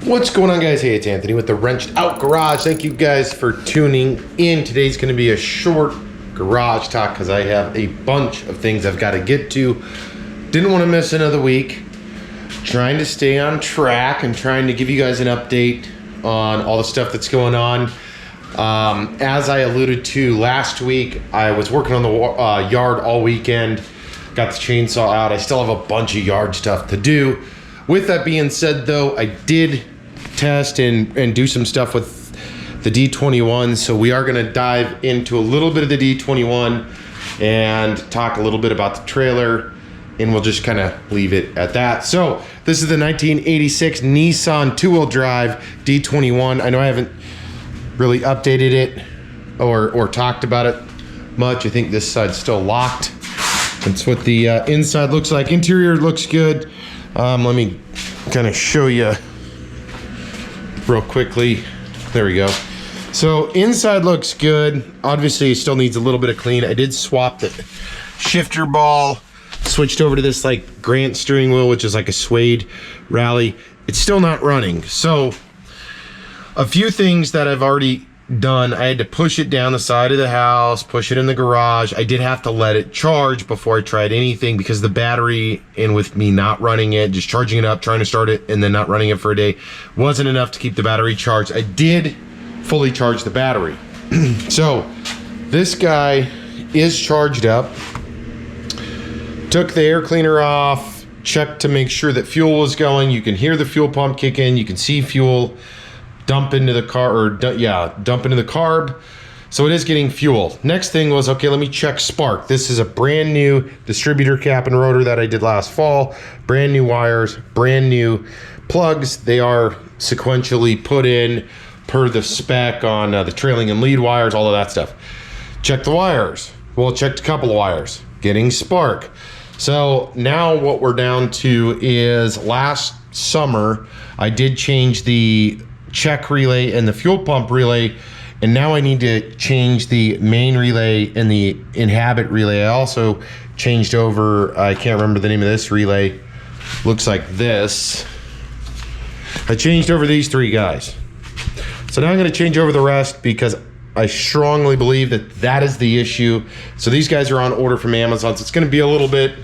What's going on, guys? Hey, it's Anthony with the Wrenched Out Garage. Thank you guys for tuning in. Today's going to be a short garage talk because I have a bunch of things I've got to get to. Didn't want to miss another week. Trying to stay on track and trying to give you guys an update on all the stuff that's going on. As I alluded to last week, I was working on the yard all weekend. Got the chainsaw out. I still have a bunch of yard stuff to do. With that being said, though, I did test and do some stuff with the D21, so we are going to dive into a little bit of the D21 and talk a little bit about the trailer, and we'll just kind of leave it at that. So this is the 1986 Nissan two-wheel drive D21. I know I haven't really updated it or talked about it much. I think this side's still locked. That's what the inside looks like. Interior looks good. Let me kind of show you real quickly. There we go. So inside looks good. Obviously it still needs a little bit of clean. I did swap the shifter ball, switched over to this like Grant steering wheel, which is like a suede rally. It's still not running. So a few things that I've already done. I had to push it down the side of the house, push it in the garage. I did have to let it charge before I tried anything because the battery, and with me not running it, just charging it up, trying to start it, and then not running it for a day, wasn't enough to keep the battery charged. I did fully charge the battery. So this guy is charged up. Took the air cleaner off, checked to make sure that fuel was going. You can hear the fuel pump kick in. You can see fuel dump into the car, or dump into the carb. So it is getting fuel. Next thing was, okay, let me check spark. This is a brand new distributor cap and rotor that I did last fall. Brand new wires, brand new plugs. They are sequentially put in per the spec on the trailing and lead wires, all of that stuff. Check the wires. Well, checked a couple of wires. Getting spark. So now what we're down to is last summer, I did change the check relay and the fuel pump relay, and now I need to change the main relay and the inhabit relay. I also changed over, I can't remember the name of this relay, looks like this. I changed over these three guys. So now I'm going to change over the rest because I strongly believe that that is the issue. So these guys are on order from Amazon, so it's going to be a little bit,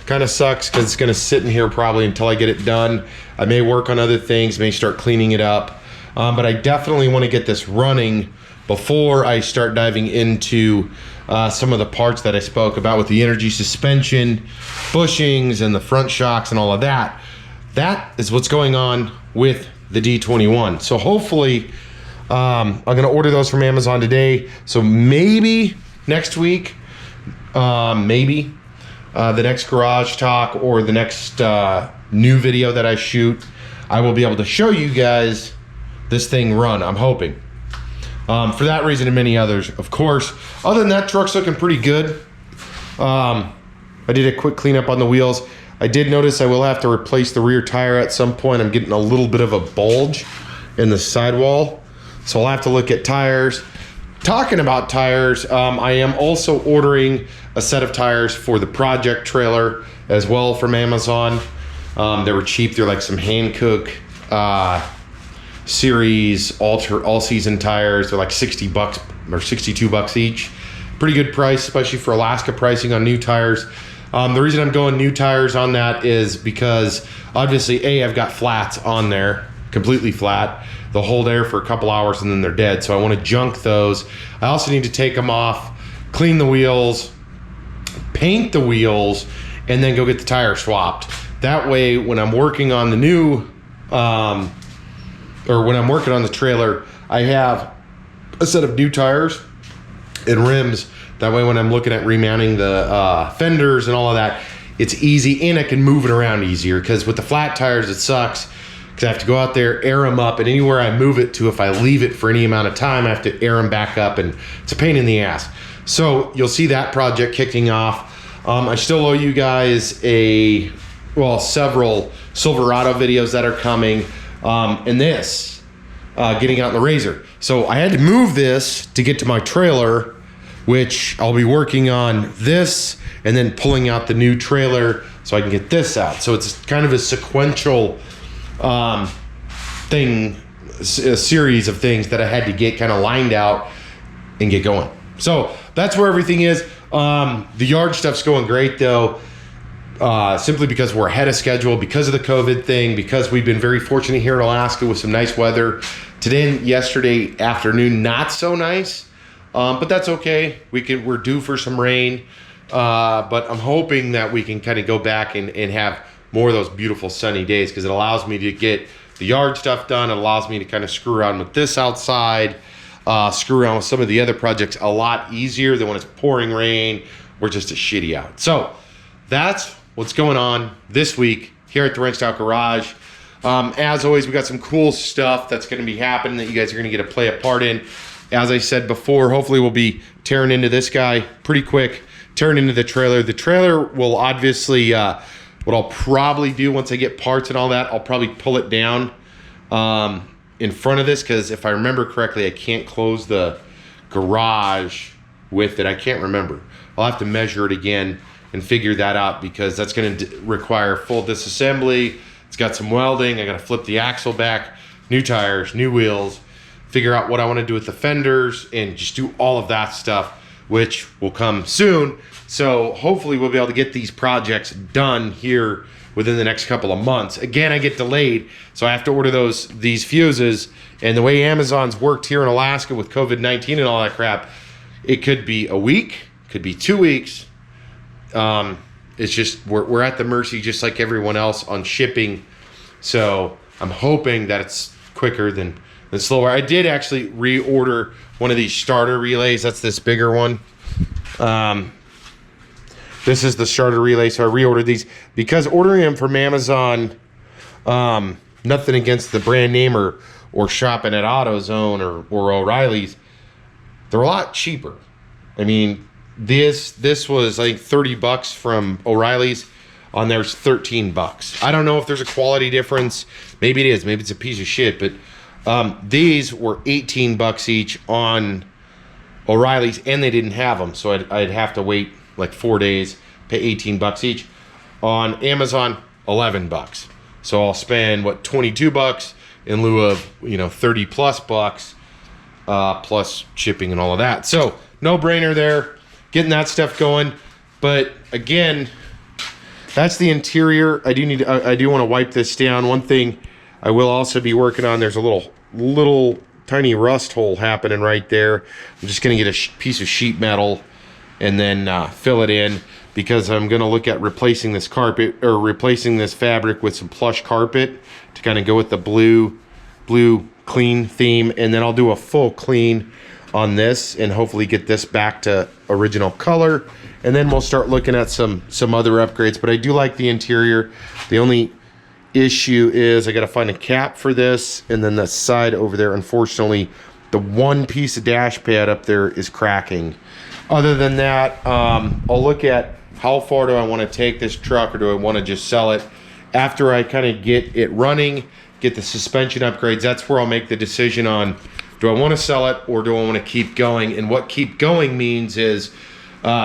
kind of sucks because it's going to sit in here probably until I get it done. I may work on other things, may start cleaning it up. But I definitely want to get this running before I start diving into some of the parts that I spoke about with the energy suspension, bushings, and the front shocks and all of that. That is what's going on with the D21. So hopefully, I'm going to order those from Amazon today. So maybe next week, the next garage talk or the next new video that I shoot, I will be able to show you guys this thing run, I'm hoping. For that reason and many others, of course. Other than that, truck's looking pretty good. I did a quick cleanup on the wheels. I did notice I will have to replace the rear tire at some point. I'm getting a little bit of a bulge in the sidewall, so I'll have to look at tires. Talking about tires, I am also ordering a set of tires for the project trailer as well from Amazon. They were cheap. They're like some Hankook series all season tires. They're like $60 or $62 each. Pretty good price, especially for Alaska pricing on new tires. The reason I'm going new tires on that is because obviously I've got flats on there, completely flat. They'll hold air for a couple hours and then they're dead, so I want to junk those. I also need to take them off, clean the wheels, paint the wheels, and then go get the tire swapped. That way when I'm working on the new or when I'm working on the trailer, I have a set of new tires and rims. That way when I'm looking at remounting the fenders and all of that, it's easy, and I can move it around easier, because with the flat tires, it sucks because I have to go out there, air them up, and anywhere I move it to, if I leave it for any amount of time, I have to air them back up, and it's a pain in the ass. So you'll see that project kicking off. I still owe you guys several Silverado videos that are coming. And this, getting out in the Razor. So I had to move this to get to my trailer, which I'll be working on this and then pulling out the new trailer so I can get this out. So it's kind of a sequential a series of things that I had to get kind of lined out and get going. So that's where everything is. The yard stuff's going great though, simply because we're ahead of schedule because of the COVID thing, because we've been very fortunate here in Alaska with some nice weather. Today and yesterday afternoon, not so nice, but that's okay. We're due for some rain, but I'm hoping that we can kind of go back and have more of those beautiful sunny days, because it allows me to get the yard stuff done. It allows me to kind of screw around with this outside, screw around with some of the other projects a lot easier than when it's pouring rain or just a shitty out. So that's what's going on this week here at the Wrench Out Garage. As always, we got some cool stuff that's going to be happening that you guys are going to get to play a part in. As I said before, hopefully we'll be tearing into this guy pretty quick, tearing into the trailer. The trailer will obviously, what I'll probably do once I get parts and all that, I'll probably pull it down in front of this, because if I remember correctly, I can't close the garage with it. I can't remember. I'll have to measure it again and figure that out, because that's going to require full disassembly. It's got some welding. I got to flip the axle back, new tires, new wheels, figure out what I want to do with the fenders, and just do all of that stuff, which will come soon. So hopefully we'll be able to get these projects done here within the next couple of months. Again, I get delayed, so I have to order these fuses. And the way Amazon's worked here in Alaska with COVID-19 and all that crap, it could be a week, could be 2 weeks. It's just, we're at the mercy, just like everyone else, on shipping. So I'm hoping that it's quicker than slower. I did actually reorder one of these starter relays. That's this bigger one. This is the starter relay, so I reordered these because ordering them from Amazon, nothing against the brand name or shopping at AutoZone or O'Reilly's, they're a lot cheaper. I mean, this was I think $30 from O'Reilly's. On there's $13. I don't know if there's a quality difference. Maybe it is. Maybe it's a piece of shit. But these were $18 each on O'Reilly's, and they didn't have them, so I'd have to wait like 4 days, pay $18 each. On Amazon, $11. So I'll spend what, $22 in lieu of 30 plus bucks, plus shipping and all of that. So no brainer there, getting that stuff going. But again, that's the interior. I do want to wipe this down. One thing I will also be working on, there's a little tiny rust hole happening right there. I'm just going to get a piece of sheet metal and then fill it in, because I'm going to look at replacing this carpet, or replacing this fabric with some plush carpet to kind of go with the blue clean theme, and then I'll do a full clean on this and hopefully get this back to original color, and then we'll start looking at some other upgrades. But I do like the interior. The only issue is I got to find a cap for this, and then the side over there, unfortunately, the one piece of dash pad up there is cracking. Other than that, I'll look at how far do I want to take this truck, or do I want to just sell it after I kind of get it running, get the suspension upgrades. That's where I'll make the decision on, do I want to sell it or do I want to keep going? And what keep going means is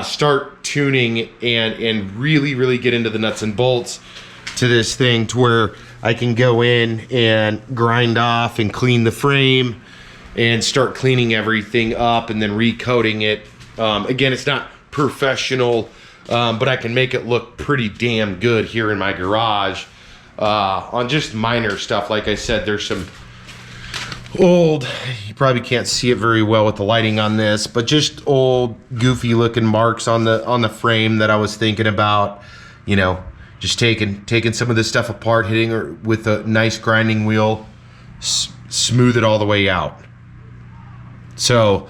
start tuning and really get into the nuts and bolts to this thing, to where I can go in and grind off and clean the frame and start cleaning everything up and then recoating it. Again, it's not professional, but I can make it look pretty damn good here in my garage on just minor stuff. Like I said, there's some old, you probably can't see it very well with the lighting on this, but just old goofy looking marks on the frame that I was thinking about, just taking some of this stuff apart, hitting it with a nice grinding wheel, smooth it all the way out. So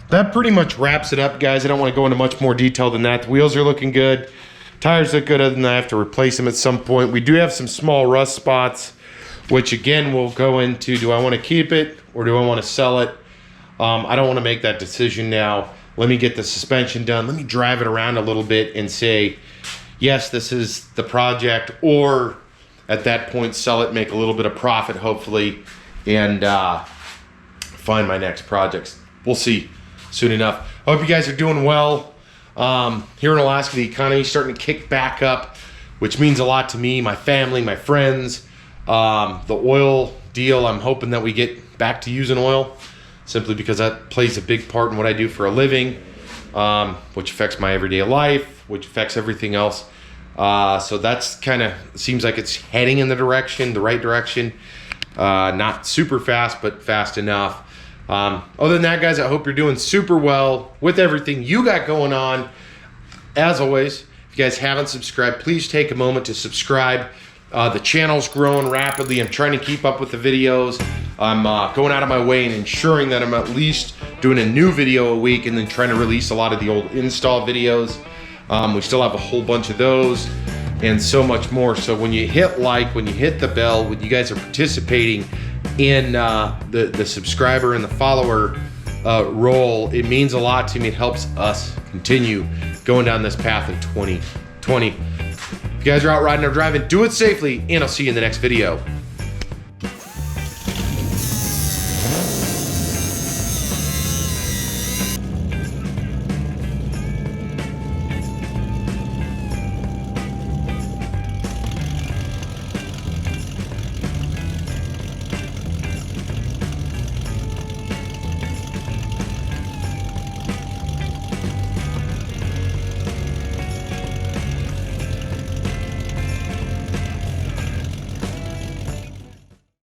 that pretty much wraps it up, guys. I don't want to go into much more detail than that. The wheels are looking good. Tires look good, other than that I have to replace them at some point. We do have some small rust spots, which again we'll go into, do I want to keep it or do I want to sell it? I don't want to make that decision now. Let me get the suspension done. Let me drive it around a little bit and say, yes, this is the project, or at that point sell it, make a little bit of profit hopefully, and find my next projects. We'll see soon enough. I hope you guys are doing well. Here in Alaska, the economy is starting to kick back up, which means a lot to me, my family, my friends. The oil deal. I'm hoping that we get back to using oil, simply because that plays a big part in what I do for a living, which affects my everyday life, which affects everything else. So that's kind of, seems like it's heading in the right direction. Not super fast, but fast enough. Other than that, guys, I hope you're doing super well with everything you got going on. As always, if you guys haven't subscribed, please take a moment to subscribe. The channel's growing rapidly. I'm trying to keep up with the videos. I'm going out of my way and ensuring that I'm at least doing a new video a week, and then trying to release a lot of the old install videos. We still have a whole bunch of those and so much more. So when you hit like, when you hit the bell, when you guys are participating in the subscriber and the follower role, it means a lot to me. It helps us continue going down this path in 2020. If you guys are out riding or driving, do it safely, and I'll see you in the next video.